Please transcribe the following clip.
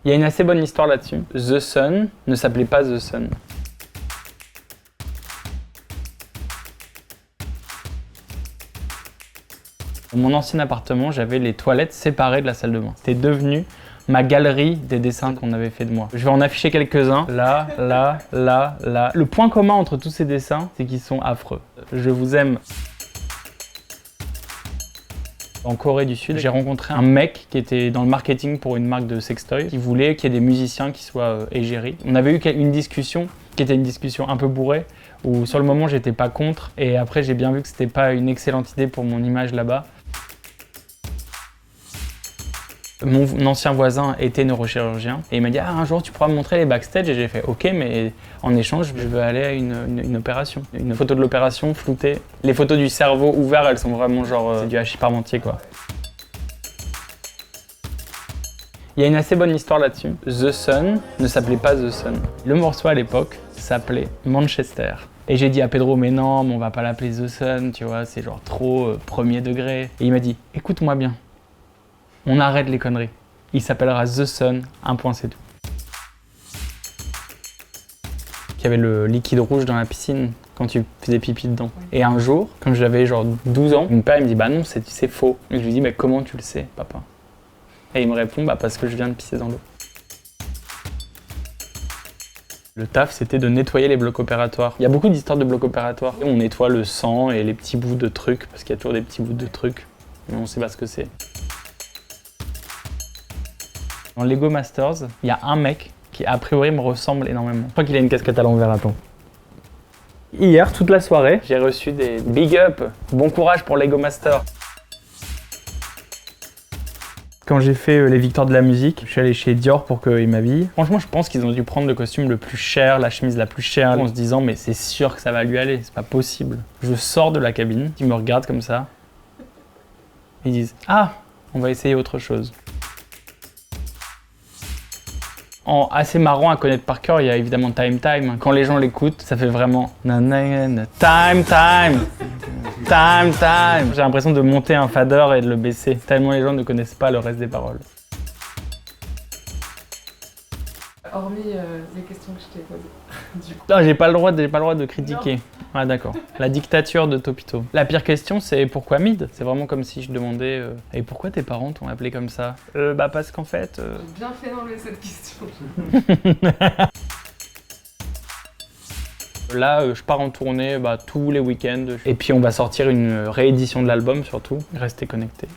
Il y a une assez bonne histoire là-dessus. The Sun ne s'appelait pas The Sun. Dans mon ancien appartement, j'avais les toilettes séparées de la salle de bain. C'était devenu ma galerie des dessins qu'on avait fait de moi. Je vais en afficher quelques-uns. Là, là, là, là. Le point commun entre tous ces dessins, c'est qu'ils sont affreux. Je vous aime. En Corée du Sud, j'ai rencontré un mec qui était dans le marketing pour une marque de sextoy, qui voulait qu'il y ait des musiciens qui soient égéries. On avait eu une discussion, qui était une discussion un peu bourrée, où sur le moment j'étais pas contre, et après j'ai bien vu que c'était pas une excellente idée pour mon image là-bas. Mon ancien voisin était neurochirurgien et il m'a dit un jour tu pourras me montrer les backstage, et j'ai fait ok, mais en échange je veux aller à une opération. Une photo de l'opération floutée. Les photos du cerveau ouvert, elles sont vraiment genre c'est du hachis parmentier quoi. Il y a une assez bonne histoire là-dessus. The Sun ne s'appelait pas The Sun. Le morceau à l'époque s'appelait Manchester. Et j'ai dit à Pedro, mais non, mais on va pas l'appeler The Sun, tu vois, c'est genre trop premier degré. Et il m'a dit, écoute-moi bien. On arrête les conneries. Il s'appellera The Sun, un point c'est tout. Il y avait le liquide rouge dans la piscine quand tu faisais pipi dedans. Et un jour, quand j'avais genre 12 ans, mon père il me dit bah non, c'est faux. Et je lui dis mais comment tu le sais, papa? Et il me répond bah parce que je viens de pisser dans l'eau. Le taf, c'était de nettoyer les blocs opératoires. Il y a beaucoup d'histoires de blocs opératoires. On nettoie le sang et les petits bouts de trucs, parce qu'il y a toujours des petits bouts de trucs, mais on sait pas ce que c'est. Dans Lego Masters, il y a un mec qui a priori me ressemble énormément. Je crois qu'il a une casquette à l'envers, attends. Hier, toute la soirée, j'ai reçu des big up, bon courage pour Lego Masters. Quand j'ai fait les victoires de la musique, je suis allé chez Dior pour qu'ils m'habillent. Franchement, je pense qu'ils ont dû prendre le costume le plus cher, la chemise la plus chère, en se disant mais c'est sûr que ça va lui aller, c'est pas possible. Je sors de la cabine, ils me regardent comme ça. Ils disent ah, on va essayer autre chose. Assez marrant à connaître par cœur, il y a évidemment Time Time. Quand les gens l'écoutent, ça fait vraiment Time Time Time Time. J'ai l'impression de monter un fader et de le baisser, tellement les gens ne connaissent pas le reste des paroles. Hormis les questions que je t'ai posées. Du coup. Non, j'ai pas le droit de critiquer. Ah d'accord. La dictature de Topito. La pire question, c'est pourquoi Mid? C'est vraiment comme si je demandais et pourquoi tes parents t'ont appelé comme ça? Bah parce qu'en fait. J'ai bien fait d'enlever cette question. Là, je pars en tournée tous les week-ends. Et puis on va sortir une réédition de l'album surtout. Restez connectés.